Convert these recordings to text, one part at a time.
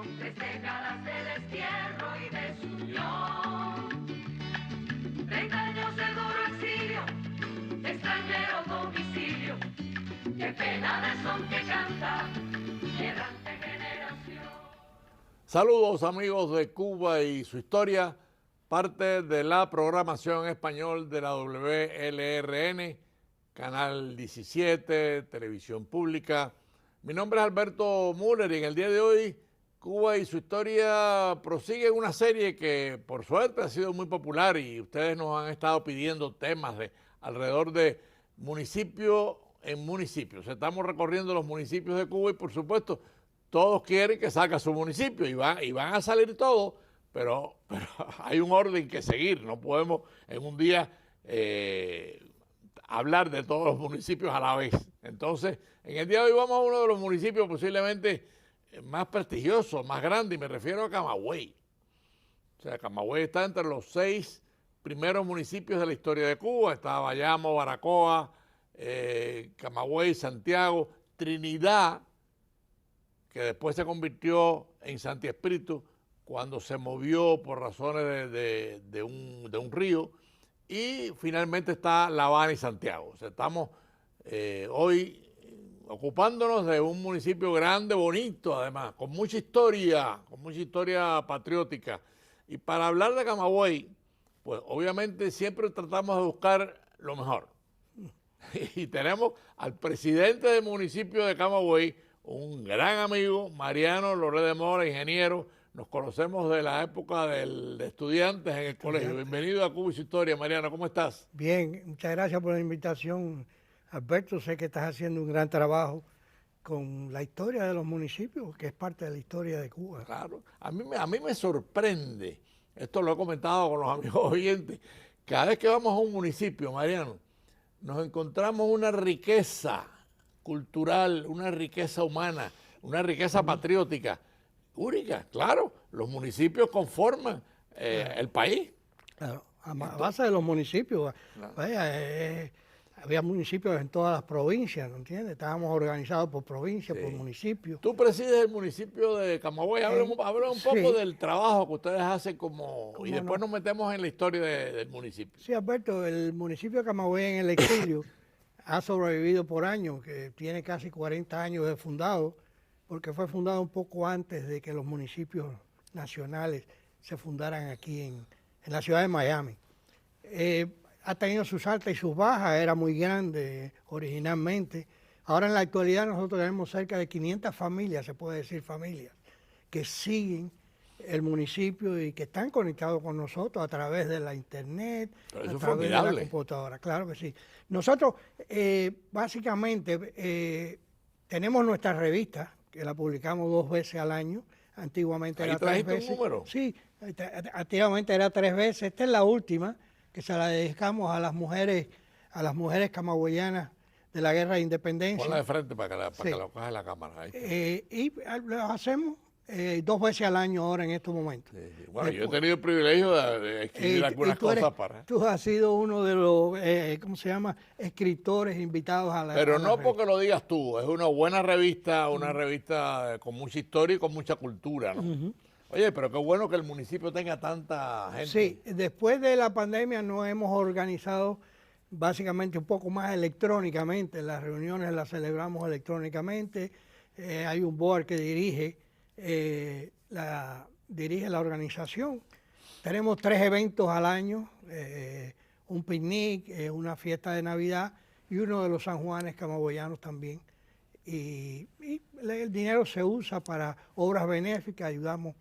3 décadas de destierro y desunión, 30 años de duro exilio, extranjero domicilio, qué pena de son que canta, errante generación. Saludos amigos de Cuba y su historia, parte de la programación en español de la WLRN, Canal 17, Televisión Pública. Mi nombre es Alberto Müller y en el día de hoy Cuba y su historia prosigue una serie que por suerte ha sido muy popular y ustedes nos han estado pidiendo temas de alrededor de municipio en municipios. Estamos recorriendo los municipios de Cuba y por supuesto todos quieren que salga su municipio y van a salir todos, pero hay un orden que seguir. No podemos en un día hablar de todos los municipios a la vez. Entonces, en el día de hoy vamos a uno de los municipios posiblemente más prestigiosos, más grandes, y me refiero a Camagüey. O sea, Camagüey está entre los 6 primeros municipios de la historia de Cuba. Está Bayamo, Baracoa, Camagüey, Santiago, Trinidad, que después se convirtió en Santi Espíritu cuando se movió por razones de un río, y finalmente está La Habana y Santiago. O sea, estamos hoy ocupándonos de un municipio grande, bonito además, con mucha historia patriótica. Y para hablar de Camagüey, pues obviamente siempre tratamos de buscar lo mejor. Y tenemos al presidente del municipio de Camagüey, un gran amigo, Mariano Loré de Mora, ingeniero. Nos conocemos de la época de estudiantes en el colegio. Bienvenido a Cuba y su historia, Mariano. ¿Cómo estás? Bien, muchas gracias por la invitación, Alberto. Sé que estás haciendo un gran trabajo con la historia de los municipios, que es parte de la historia de Cuba. Claro. A mí me sorprende, esto lo he comentado con los amigos oyentes, cada vez que vamos a un municipio, Mariano, nos encontramos una riqueza cultural, una riqueza humana, una riqueza patriótica única. Claro, los municipios conforman el país. Claro, a base de los municipios. Claro. Vaya, había municipios en todas las provincias, ¿no entiendes? Estábamos organizados por provincia, por municipio. Tú presides el municipio de Camagüey. Habla un poco del trabajo que ustedes hacen y después nos metemos en la historia del municipio. Sí, Alberto, el municipio de Camagüey en el exilio ha sobrevivido por años, que tiene casi 40 años de fundado, porque fue fundado un poco antes de que los municipios nacionales se fundaran aquí en la ciudad de Miami. Ha tenido sus altas y sus bajas, era muy grande originalmente. Ahora en la actualidad nosotros tenemos cerca de 500 familias, se puede decir familias, que siguen el municipio y que están conectados con nosotros a través de la internet, a través de la computadora. Claro que sí. Nosotros básicamente tenemos nuestra revista, que la publicamos 2 veces al año. Antiguamente era 3 veces. ¿Un número? Sí, antiguamente era 3 veces. Esta es la última, que se la dedicamos a las mujeres camagüeyanas de la Guerra de Independencia. Ponla de frente para que la coja la cámara. Y lo hacemos 2 veces al año ahora en estos momentos. Sí. Bueno, yo he tenido el privilegio de escribir algunas cosas para... Tú has sido uno de los, escritores invitados a la... Pero no porque lo digas tú, es una buena revista, una revista con mucha historia y con mucha cultura, ¿no? Oye, pero qué bueno que el municipio tenga tanta gente. Sí, después de la pandemia nos hemos organizado básicamente un poco más electrónicamente. Las reuniones las celebramos electrónicamente. Hay un board que dirige la organización. Tenemos 3 eventos al año, un picnic, una fiesta de Navidad y uno de los San Juanes camagüeyanos también. Y el dinero se usa para obras benéficas, ayudamos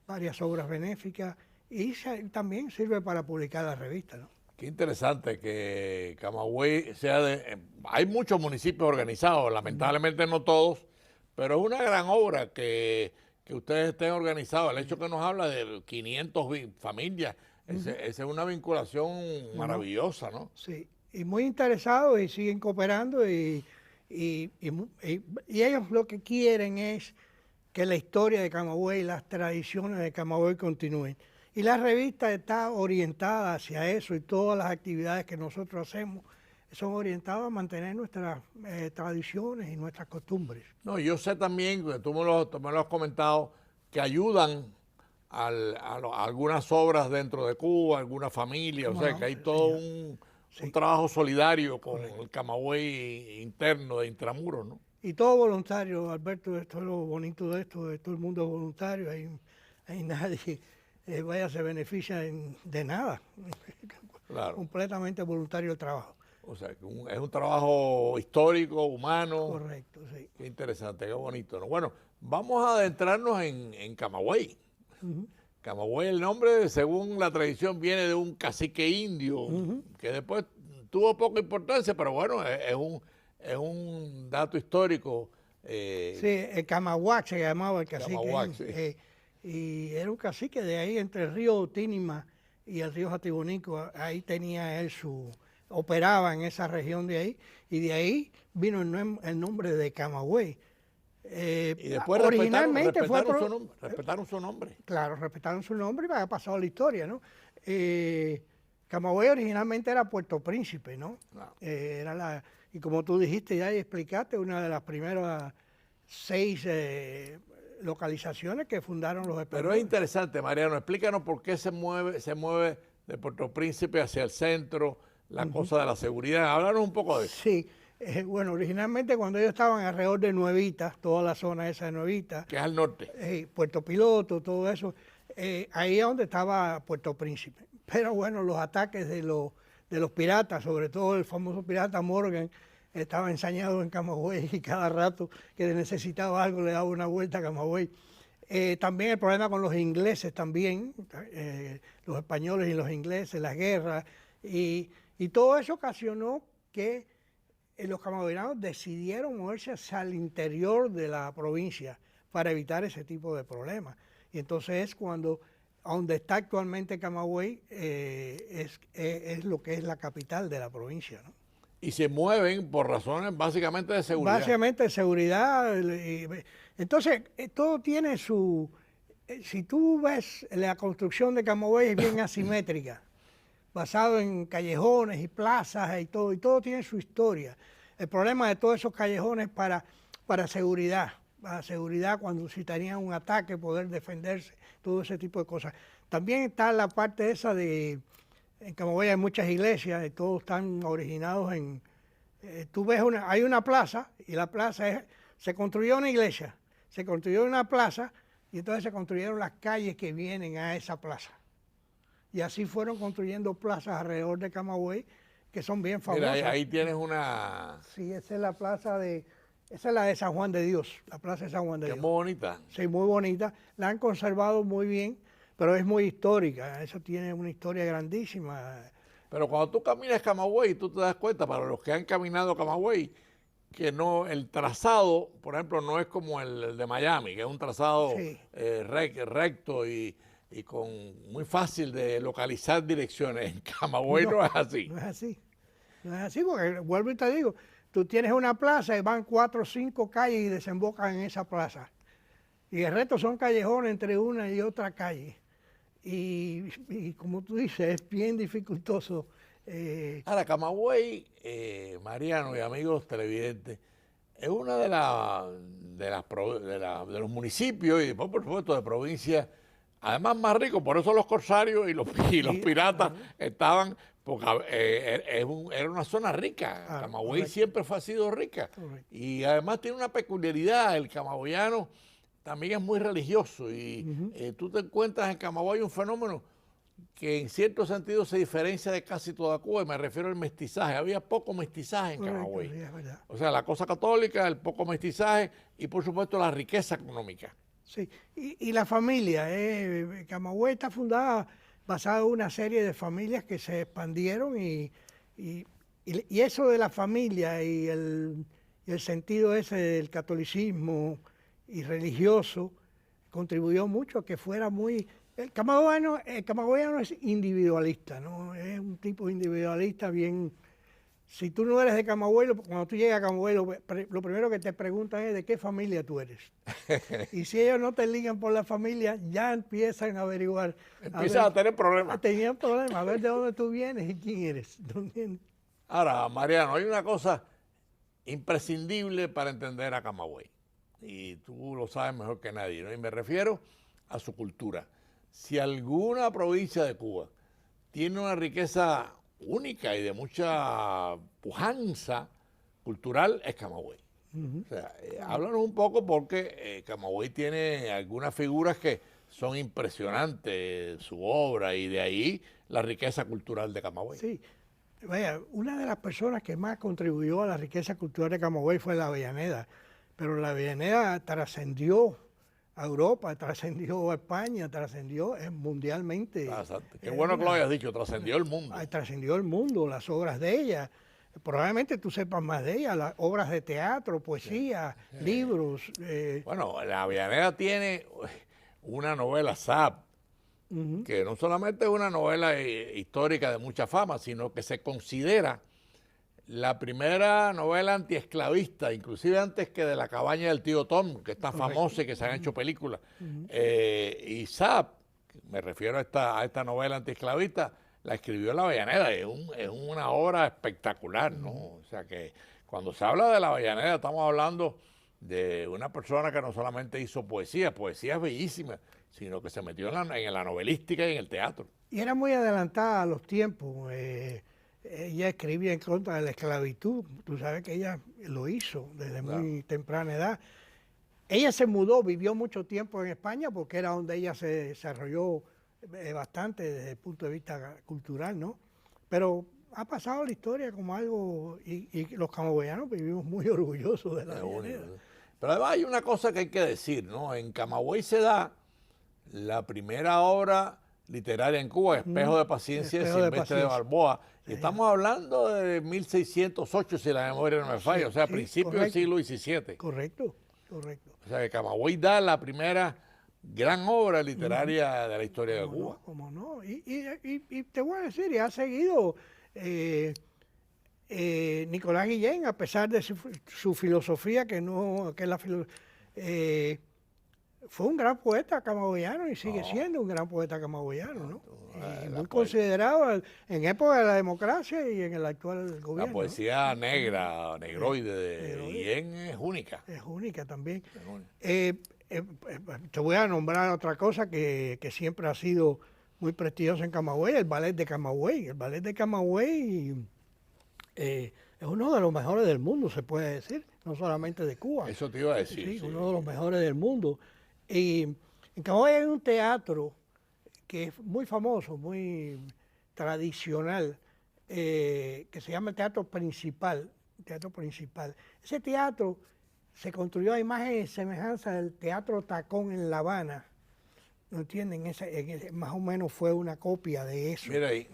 varias obras benéficas y también sirve para publicar la revista, ¿no? Qué interesante que Camagüey sea hay muchos municipios organizados, lamentablemente no todos, pero es una gran obra que ustedes estén organizados. El hecho que nos habla de 500 familias, esa es una vinculación maravillosa, ¿no? Sí, y muy interesados y siguen cooperando y ellos lo que quieren es que la historia de Camagüey, las tradiciones de Camagüey continúen. Y la revista está orientada hacia eso y todas las actividades que nosotros hacemos son orientadas a mantener nuestras tradiciones y nuestras costumbres. No, yo sé también, que tú me lo has comentado, que ayudan a algunas obras dentro de Cuba, algunas familias, o sea que hay todo un trabajo solidario con el Camagüey interno de Intramuros, ¿no? Y todo voluntario, Alberto, esto es lo bonito de esto, de todo el mundo es voluntario, hay nadie, vaya, se beneficia de nada, Claro. completamente voluntario el trabajo. O sea, que es un trabajo histórico, humano. Correcto, sí. Qué interesante, qué bonito, ¿no? Bueno, vamos a adentrarnos en Camagüey. Camagüey, el nombre, según la tradición, viene de un cacique indio, que después tuvo poca importancia, pero bueno, es un dato histórico. Sí, el Camahuac se llamaba el cacique. Camahuac, sí. Y era un cacique de ahí, entre el río Tínima y el río Jatibonico, ahí tenía él operaba en esa región de ahí, y de ahí vino el nombre de Camagüey. Y después originalmente respetaron su nombre. Claro, respetaron su nombre y ha pasado la historia, ¿no? Camagüey originalmente era Puerto Príncipe, ¿no? Claro. Y como tú dijiste ya y explicaste, una de las primeras 6 localizaciones que fundaron los españoles. Pero es interesante, Mariano, explícanos por qué se mueve de Puerto Príncipe hacia el centro, la cosa de la seguridad. Háblanos un poco de eso. Sí. Bueno, originalmente cuando ellos estaban alrededor de Nuevita, toda la zona esa de Nuevita, que es al norte, Puerto Piloto, todo eso, ahí es donde estaba Puerto Príncipe. Pero bueno, los ataques de los piratas, sobre todo el famoso pirata Morgan, estaba ensañado en Camagüey y cada rato que necesitaba algo le daba una vuelta a Camagüey. También el problema con los ingleses también, los españoles y los ingleses, las guerras, y todo eso ocasionó que los camagüeyanos decidieron moverse hacia el interior de la provincia para evitar ese tipo de problemas. Y entonces es cuando, donde está actualmente Camagüey, es lo que es la capital de la provincia, ¿no? Y se mueven por razones básicamente de seguridad. Básicamente de seguridad. Entonces, todo tiene su... Si tú ves la construcción de Camagüey es bien asimétrica, basado en callejones y plazas y todo tiene su historia. El problema de todos esos callejones para seguridad cuando si tenían un ataque, poder defenderse, todo ese tipo de cosas. También está la parte esa de, en Camagüey hay muchas iglesias, y todos están originados en, tú ves hay una plaza, y la plaza se construyó una iglesia, se construyó una plaza, y entonces se construyeron las calles que vienen a esa plaza. Y así fueron construyendo plazas alrededor de Camagüey, que son bien famosas. Mira, ahí tienes una... Sí, esa es la plaza esa es la de San Juan de Dios, la plaza de San Juan de Dios. Que es muy bonita. Sí, muy bonita. La han conservado muy bien, pero es muy histórica. Eso tiene una historia grandísima. Pero cuando tú caminas Camagüey, tú te das cuenta, para los que han caminado Camagüey, que no, el trazado, por ejemplo, no es como el de Miami, que es un trazado recto y muy fácil de localizar direcciones. En Camagüey no es así. No es así. No es así, porque vuelvo y te digo, tú tienes una plaza y van 4 o 5 calles y desembocan en esa plaza. Y el resto son callejones entre una y otra calle. Y como tú dices, es bien dificultoso. Ahora, Camagüey, Mariano y amigos televidentes, es una de los municipios y después, por supuesto, de provincias, además más rico, por eso los corsarios y los piratas estaban, porque era una zona rica. Camagüey siempre ha sido rica. Y además tiene una peculiaridad, el camagüeyano también es muy religioso y tú te encuentras en Camagüey un fenómeno que en cierto sentido se diferencia de casi toda Cuba, y me refiero al mestizaje. Había poco mestizaje en Camagüey. Sí, es verdad. O sea, la cosa católica, el poco mestizaje y por supuesto la riqueza económica. Sí, y la familia, Camagüey está fundada basada en una serie de familias que se expandieron y eso de la familia y el sentido ese del catolicismo y religioso contribuyó mucho a que fuera muy... El camagüeyano es individualista, ¿no? Es un tipo individualista bien... Si tú no eres de Camagüey, cuando tú llegas a Camagüey, lo primero que te preguntan es de qué familia tú eres. Y si ellos no te ligan por la familia, ya empiezan a averiguar. Empiezan a tener problemas. Tenían problemas, a ver de dónde tú vienes y quién eres. Ahora, Mariano, hay una cosa imprescindible para entender a Camagüey. Y tú lo sabes mejor que nadie, ¿no? Y me refiero a su cultura. Si alguna provincia de Cuba tiene una riqueza única y de mucha pujanza cultural, es Camagüey. O sea, háblanos un poco porque Camagüey tiene algunas figuras que son impresionantes, su obra, y de ahí la riqueza cultural de Camagüey. Sí, vaya, una de las personas que más contribuyó a la riqueza cultural de Camagüey fue la Avellaneda, pero la Avellaneda trascendió a Europa, trascendió a España, trascendió mundialmente. Qué bueno que lo hayas dicho, trascendió el mundo. Trascendió el mundo, las obras de ella. Probablemente tú sepas más de ella, las obras de teatro, poesía, libros. Bueno, la Avellaneda tiene una novela Zap, que no solamente es una novela histórica de mucha fama, sino que se considera la primera novela antiesclavista, inclusive antes que de La cabaña del tío Tom, que es tan famosa y que se han hecho películas. Y Zap, me refiero a esta novela antiesclavista, la escribió la Avellaneda, es una obra espectacular, ¿no? O sea que cuando se habla de la Avellaneda estamos hablando de una persona que no solamente hizo poesías bellísimas, sino que se metió en la novelística y en el teatro. Y era muy adelantada a los tiempos. Ella escribía en contra de la esclavitud. Tú sabes que ella lo hizo desde muy temprana edad. Ella se mudó, vivió mucho tiempo en España porque era donde ella se desarrolló bastante desde el punto de vista cultural, ¿no? Pero ha pasado la historia como algo, y los camagüeyanos vivimos muy orgullosos de la Avellaneda. Pero además hay una cosa que hay que decir, ¿no? En Camagüey se da la primera obra literaria en Cuba, Espejo de Paciencia, de Silvestre de Balboa. Y estamos hablando de 1608, si la memoria no me falla, o sea, principios del siglo XVII. Correcto. O sea, que Camagüey da la primera gran obra literaria de la historia de Cuba. ¿Cómo no? Y te voy a decir, y ha seguido Nicolás Guillén, a pesar de su filosofía, fue un gran poeta camagüeyano y sigue siendo un gran poeta camagüeyano, ¿no? Y muy considerado en época de la democracia y en el actual gobierno. La poesía negra, negroide de Guillén es única. Es única también. Te voy a nombrar otra cosa que siempre ha sido muy prestigiosa en Camagüey, el ballet de Camagüey. El ballet de Camagüey es uno de los mejores del mundo, se puede decir, no solamente de Cuba. Eso te iba a decir. Sí, uno de los mejores del mundo. Y en Camagüey hay un teatro que es muy famoso, muy tradicional, que se llama el Teatro Principal. Ese teatro se construyó a imagen y semejanza del Teatro Tacón en La Habana. ¿No entienden? Más o menos fue una copia de eso. Mira ahí.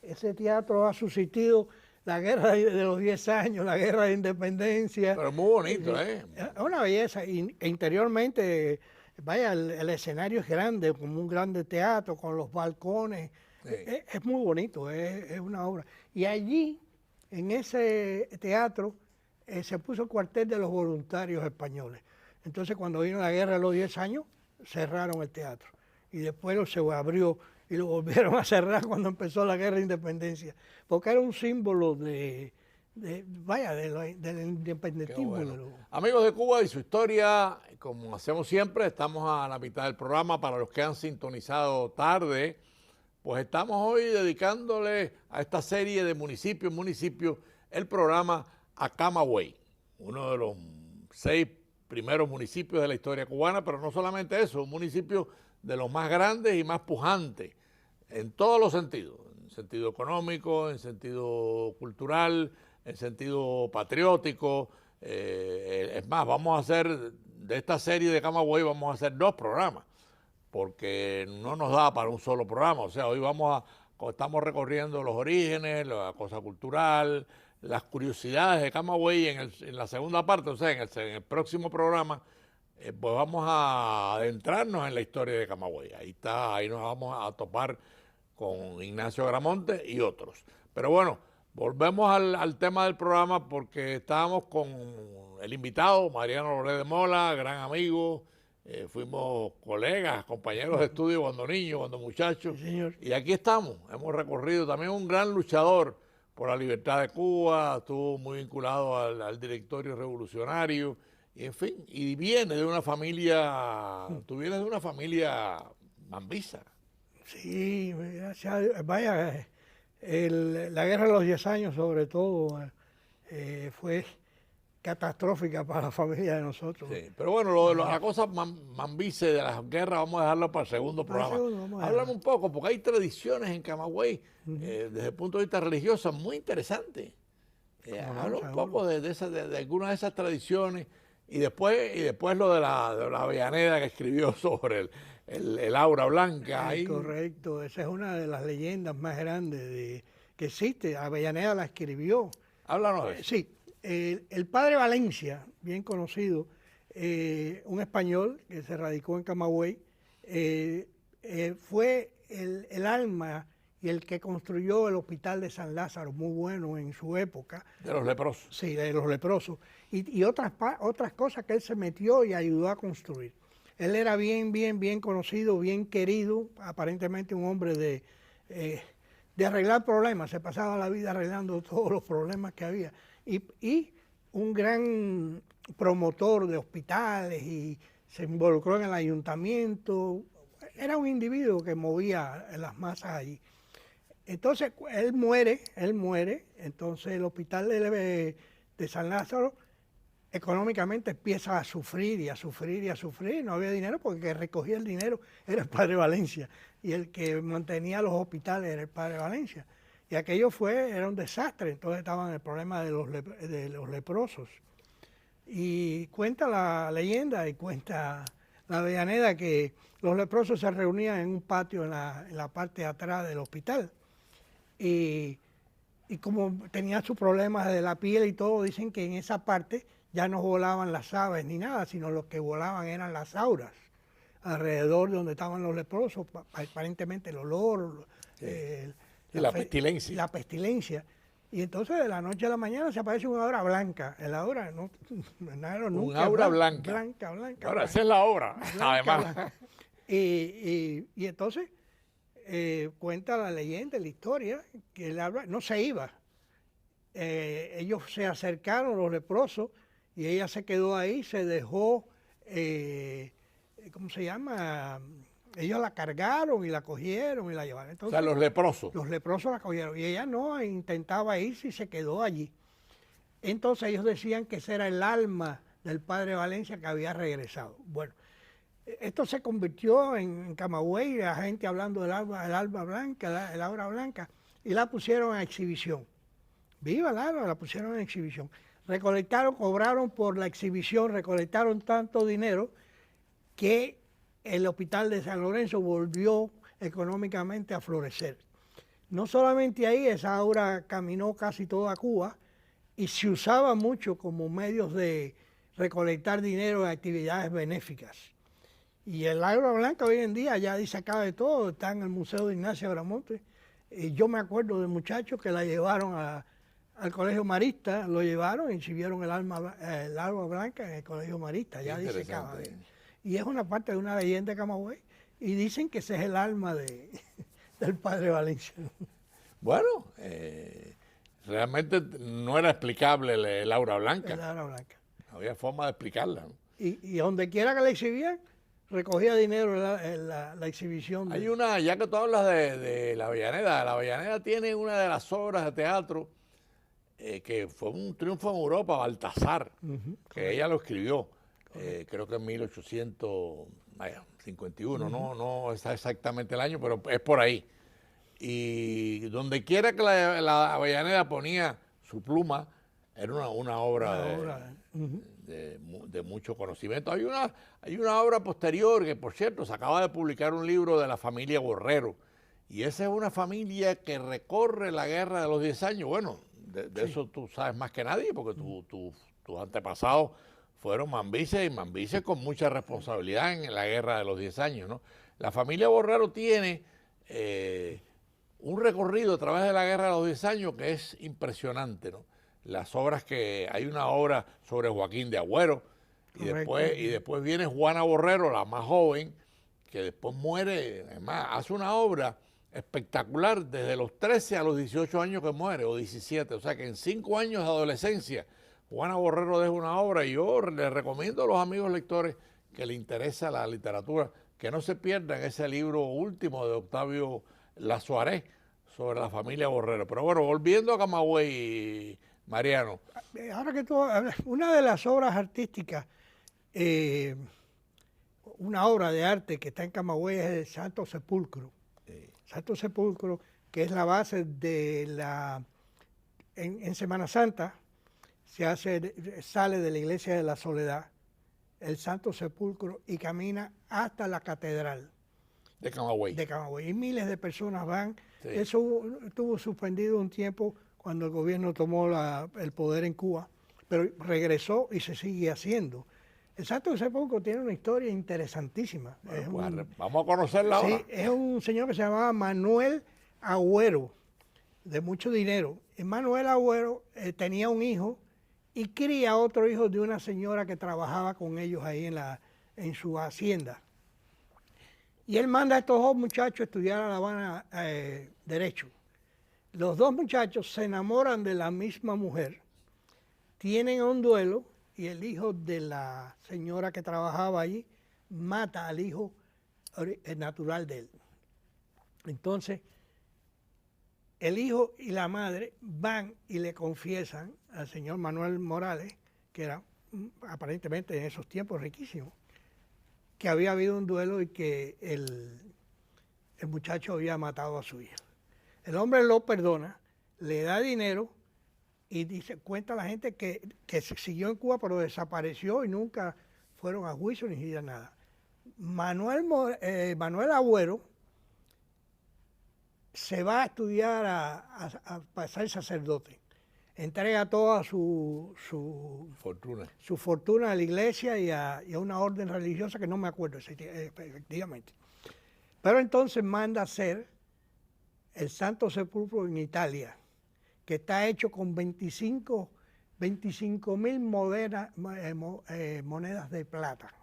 Ese teatro ha subsistido la guerra de los 10 años, la guerra de independencia. Pero muy bonito, ¿eh? Es una belleza. E interiormente, vaya, el escenario es grande, como un grande teatro, con los balcones. Sí. Es muy bonito, es una obra. Y allí, en ese teatro, se puso el cuartel de los voluntarios españoles. Entonces, cuando vino la guerra de los 10 años, cerraron el teatro. Y después se abrió y lo volvieron a cerrar cuando empezó la guerra de independencia. Porque era un símbolo del independentismo. Bueno. Amigos de Cuba y su historia, como hacemos siempre, estamos a la mitad del programa. Para los que han sintonizado tarde, pues estamos hoy dedicándole a esta serie de municipios, el programa a Camagüey, uno de los 6 primeros municipios de la historia cubana, pero no solamente eso, un municipio de los más grandes y más pujantes, en todos los sentidos, en sentido económico, en sentido cultural, en sentido patriótico. Es más, vamos a hacer, de esta serie de Camagüey, vamos a hacer 2 programas, porque no nos da para un solo programa. O sea, hoy estamos recorriendo los orígenes, la cosa cultural, las curiosidades de Camagüey en la segunda parte, o sea, en el próximo programa, pues vamos a adentrarnos en la historia de Camagüey. Ahí nos vamos a topar con Ignacio Agramonte y otros. Pero bueno, volvemos al tema del programa porque estábamos con el invitado, Mariano Loré de Mola, gran amigo, fuimos colegas, compañeros de estudio cuando niños, cuando muchachos. Sí, señor. Y aquí estamos, hemos recorrido también un gran luchador por la libertad de Cuba, estuvo muy vinculado al directorio revolucionario Y en fin, y viene de una familia, tú vienes de una familia mambisa. Sí, gracias a Dios. Vaya, la guerra de los 10 años sobre todo fue catastrófica para la familia de nosotros. Sí, pero bueno, la cosa mambice de las guerras vamos a dejarlo para el segundo programa. Háblame un poco, porque hay tradiciones en Camagüey, desde el punto de vista religioso, muy interesantes. Habla un poco de algunas de esas tradiciones y después lo de la Avellaneda que escribió sobre el aura blanca. Ahí. Correcto, esa es una de las leyendas más grandes que existe. Avellaneda la escribió. Háblanos de eso. Sí, el padre Valencia, bien conocido, un español que se radicó en Camagüey, fue el alma y el que construyó el hospital de San Lázaro, muy bueno en su época. De los leprosos. Sí, de los leprosos. Y otras cosas que él se metió y ayudó a construir. Él era bien conocido, bien querido, aparentemente un hombre de arreglar problemas. Se pasaba la vida arreglando todos los problemas que había. Y un gran promotor de hospitales y se involucró en el ayuntamiento. Era un individuo que movía las masas allí. Entonces, él muere, entonces el hospital de San Lázaro económicamente empieza a sufrir, no había dinero porque el que recogía el dinero era el padre Valencia y el que mantenía los hospitales era el padre Valencia. Y aquello era un desastre, entonces estaban en el problema de los leprosos. Y cuenta la leyenda y cuenta la Avellaneda que los leprosos se reunían en un patio en la parte de atrás del hospital. Y como tenían sus problemas de la piel y todo, dicen que en esa parte ya no volaban las aves ni nada, sino lo que volaban eran las auras alrededor de donde estaban los leprosos, aparentemente el olor, la pestilencia. La pestilencia. Y entonces de la noche a la mañana se aparece una aura blanca. El aura no nunca. Un aura blanca. Blanca. Ahora, esa es la obra, además. Blanca. Y entonces cuenta la leyenda, la historia, que el aura no se iba. Ellos se acercaron, los leprosos, y ella se quedó ahí, se dejó, ¿cómo se llama? Ellos la cargaron y la cogieron y la llevaron. Entonces, o sea, los leprosos. Los leprosos la cogieron y ella no intentaba irse y se quedó allí. Entonces ellos decían que ese era el alma del padre Valencia que había regresado. Bueno, esto se convirtió en Camagüey, la gente hablando del alma blanca, el aura blanca, y la pusieron en exhibición. Viva la alma, la pusieron en exhibición. Cobraron por la exhibición, recolectaron tanto dinero que el hospital de San Lorenzo volvió económicamente a florecer. No solamente ahí, esa aura caminó casi toda Cuba y se usaba mucho como medios de recolectar dinero en actividades benéficas. Y el aura blanca hoy en día ya dice acá de todo, está en el Museo de Ignacio Agramonte. Yo me acuerdo de muchachos que la llevaron al Colegio Marista, lo llevaron y exhibieron el alma blanca en el Colegio Marista, ya dice acá. Y es una parte de una leyenda de Camagüey y dicen que ese es el alma del padre Valencia. Bueno, realmente no era explicable el aura blanca. El aura blanca. No había forma de explicarla, ¿no? Y donde quiera que la exhibían, recogía dinero la exhibición. Hay una, ya que tú hablas de la Avellaneda tiene una de las obras de teatro que fue un triunfo en Europa, Baltasar, que ella lo escribió. Creo que en 1851, no está exactamente el año, pero es por ahí. Y donde quiera que la Avellaneda ponía su pluma, era una obra de mucho conocimiento. Hay una obra posterior que, por cierto, se acaba de publicar un libro de la familia Borrero, y esa es una familia que recorre la guerra de los 10 años. Bueno, de eso tú sabes más que nadie, porque tus antepasados fueron mambises y mambises con mucha responsabilidad en la guerra de los 10 años, ¿no? La familia Borrero tiene un recorrido a través de la guerra de los 10 años que es impresionante, ¿no? Las obras hay una obra sobre Joaquín de Agüero, y después viene Juana Borrero, la más joven, que después muere, además hace una obra espectacular desde los 13 a los 18 años que muere, o 17, o sea que en 5 años de adolescencia Juana Borrero deja una obra y yo les recomiendo a los amigos lectores que les interesa la literatura que no se pierdan ese libro último de Octavio Lazuaré sobre la familia Borrero. Pero bueno, volviendo a Camagüey, Mariano. Ahora que tú hablas, una de las obras artísticas, una obra de arte que está en Camagüey es el Santo Sepulcro. Santo Sepulcro, que es la base de la... En Semana Santa sale de la iglesia de la Soledad, el Santo Sepulcro, y camina hasta la catedral De Camagüey. de Camagüey. Y miles de personas van. Sí. Eso estuvo suspendido un tiempo cuando el gobierno tomó el poder en Cuba, pero regresó y se sigue haciendo. El Santo Sepulcro tiene una historia interesantísima. Bueno, vamos a conocerla ahora. Sí, es un señor que se llamaba Manuel Agüero, de mucho dinero. Y Manuel Agüero tenía un hijo y cría otro hijo de una señora que trabajaba con ellos ahí en su hacienda. Y él manda a estos dos muchachos a estudiar a La Habana Derecho. Los dos muchachos se enamoran de la misma mujer, tienen un duelo y el hijo de la señora que trabajaba allí mata al hijo natural de él. Entonces, el hijo y la madre van y le confiesan al señor Manuel Morales, que era aparentemente en esos tiempos riquísimo, que había habido un duelo y que el muchacho había matado a su hija. El hombre lo perdona, le da dinero y cuenta a la gente que se siguió en Cuba pero desapareció y nunca fueron a juicio ni nada. Manuel Agüero se va a estudiar para ser sacerdote. Entrega toda su fortuna a la iglesia y a una orden religiosa que no me acuerdo efectivamente. Pero entonces manda a hacer el Santo Sepulcro en Italia, que está hecho con 25.000 monedas de plata.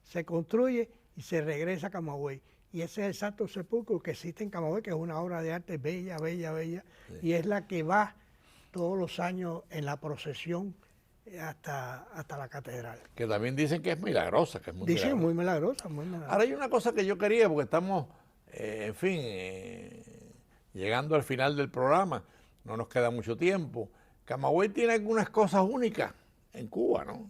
Se construye y se regresa a Camagüey. Y ese es el Santo Sepulcro que existe en Camagüey, que es una obra de arte bella, bella, bella, sí. Y es la que va todos los años en la procesión hasta la catedral. Que también dicen que es milagrosa, que es muy dicen milagrosa. muy milagrosa, muy milagrosa. Ahora hay una cosa que yo quería, porque estamos, llegando al final del programa, no nos queda mucho tiempo. Camagüey tiene algunas cosas únicas en Cuba, ¿no?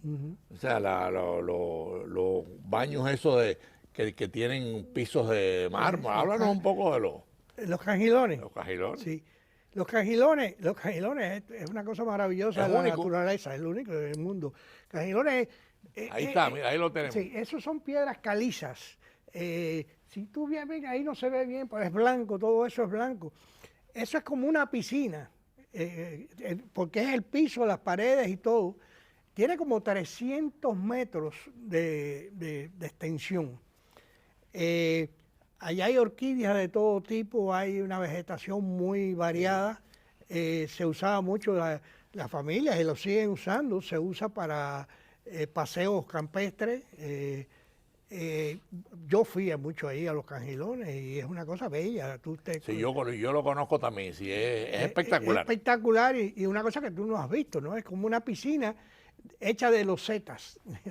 O sea, los baños esos que tienen pisos de mármol. Háblanos un poco de los cangilones. Los cangilones. Sí. Los cangilones es una cosa maravillosa de la naturaleza, es lo único del mundo. Cangilones. Ahí está, mira, ahí lo tenemos. Sí, esos son piedras calizas. Si tú ven, ahí no se ve bien, pero es blanco, todo eso es blanco. Eso es como una piscina, porque es el piso, las paredes y todo. Tiene como 300 metros de extensión. Allá hay orquídeas de todo tipo, hay una vegetación muy variada. Se usaba mucho las familias y lo siguen usando. Se usa para paseos campestres. Yo fui mucho ahí a los cangilones y es una cosa bella. Sí, yo lo conozco también, sí, es espectacular. Es espectacular y una cosa que tú no has visto, ¿no? Es como una piscina hecha de losetas, sí,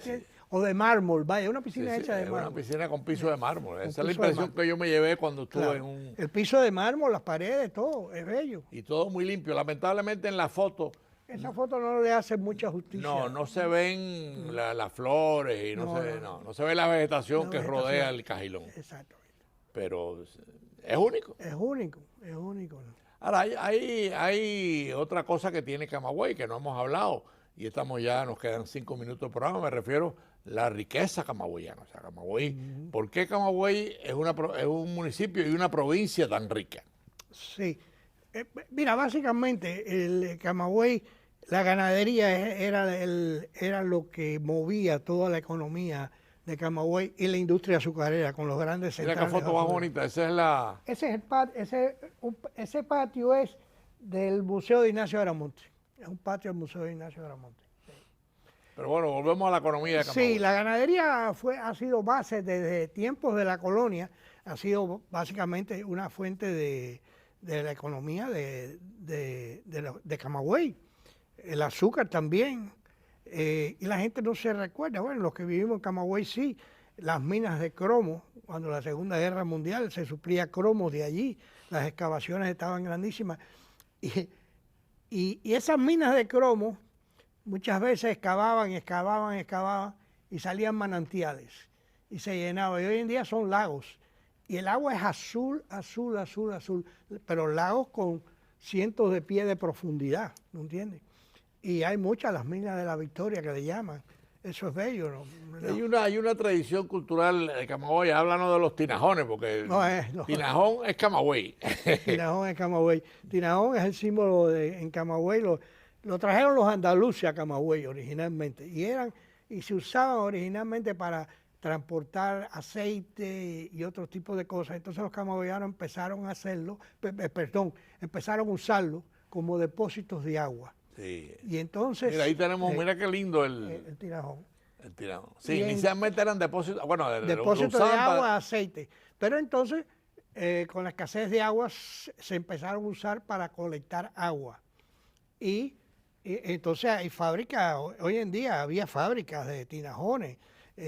sí. O de mármol, vaya, una piscina hecha de mármol. Una piscina con piso de mármol, esa es la impresión que yo me llevé cuando estuve en un... El piso de mármol, las paredes, todo, es bello. Y todo muy limpio, lamentablemente en la foto... Esa foto no le hace mucha justicia. No se ven las flores y no se ve la vegetación que rodea el cajilón. Exactamente. Pero es único. Es único, es único. Ahora, hay otra cosa que tiene Camagüey que no hemos hablado y nos quedan 5 minutos de programa, me refiero a la riqueza camagüeyana. O sea, Camagüey, ¿por qué Camagüey es un municipio y una provincia tan rica? Sí. Mira, básicamente el Camagüey, la ganadería era lo que movía toda la economía de Camagüey y la industria azucarera con los grandes centrales. Mira qué foto más bonita, esa es la... Ese patio es del Museo de Ignacio Agramonte. Es un patio del Museo de Ignacio Agramonte. Pero bueno, volvemos a la economía de Camagüey. Sí, la ganadería ha sido base desde tiempos de la colonia, ha sido básicamente una fuente de la economía de Camagüey. el azúcar también, y la gente no se recuerda. Bueno, los que vivimos en Camagüey sí, las minas de cromo, cuando la Segunda Guerra Mundial se suplía cromo de allí, las excavaciones estaban grandísimas, y esas minas de cromo muchas veces excavaban y salían manantiales y se llenaban, y hoy en día son lagos, y el agua es azul, azul, azul, azul, pero lagos con cientos de pies de profundidad, ¿no entiendes? Y hay muchas, las minas de la Victoria que le llaman. Eso es bello, ¿no? Hay una tradición cultural de Camagüey, háblanos de los tinajones, porque No. Tinajón es Camagüey. Tinajón es Camagüey. Tinajón es el símbolo en Camagüey. Lo trajeron los andaluces a Camagüey originalmente y se usaban originalmente para transportar aceite y otros tipos de cosas. Entonces los camagüeyanos empezaron a hacerlo, empezaron a usarlo como depósitos de agua. Sí. Y entonces... Mira, ahí tenemos, mira qué lindo el Tinajón. El Tinajón. Sí, inicialmente eran depósitos, bueno, depósitos de agua, aceite. Pero entonces, con la escasez de agua, se empezaron a usar para colectar agua. Y entonces hay fábricas, hoy en día había fábricas de tinajones.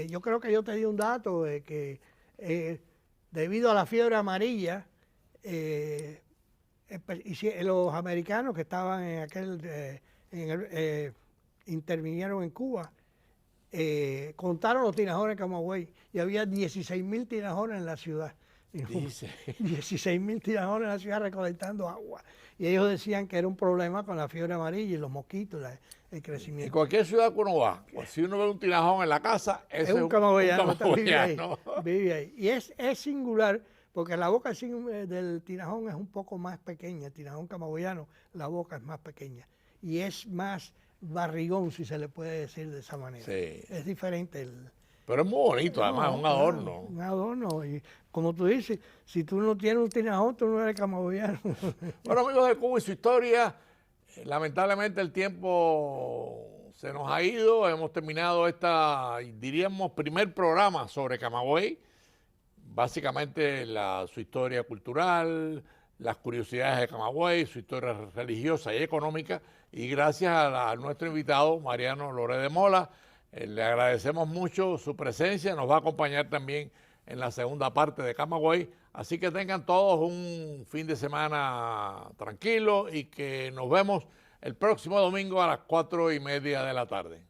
Yo creo que yo te di un dato de que debido a la fiebre amarilla, los americanos que estaban intervinieron en Cuba, contaron los tinajones de Camagüey y había 16,000 tinajones en la ciudad. 16,000 tinajones en la ciudad recolectando agua. Y ellos decían que era un problema con la fiebre amarilla y los mosquitos, el crecimiento. En cualquier ciudad que uno va, pues si uno ve un tinajón en la casa, es un camagüeyano. Vive ahí. Y es singular, porque la boca del tinajón es un poco más pequeña. El tinajón camagüeyano, la boca es más pequeña. Y es más barrigón, si se le puede decir de esa manera. Sí. Es diferente. Pero es muy bonito, además, es un adorno. Un adorno. Y como tú dices, si tú no tienes un tinajón, tú no eres camagüeyano. Bueno, amigos de Cuba y su historia, lamentablemente el tiempo se nos ha ido. Hemos terminado diríamos, primer programa sobre Camagüey. Básicamente su historia cultural, las curiosidades de Camagüey, su historia religiosa y económica. Y gracias a nuestro invitado, Mariano Loré de Mola, le agradecemos mucho su presencia. Nos va a acompañar también en la segunda parte de Camagüey. Así que tengan todos un fin de semana tranquilo y que nos vemos el próximo domingo a las 4:30 de la tarde.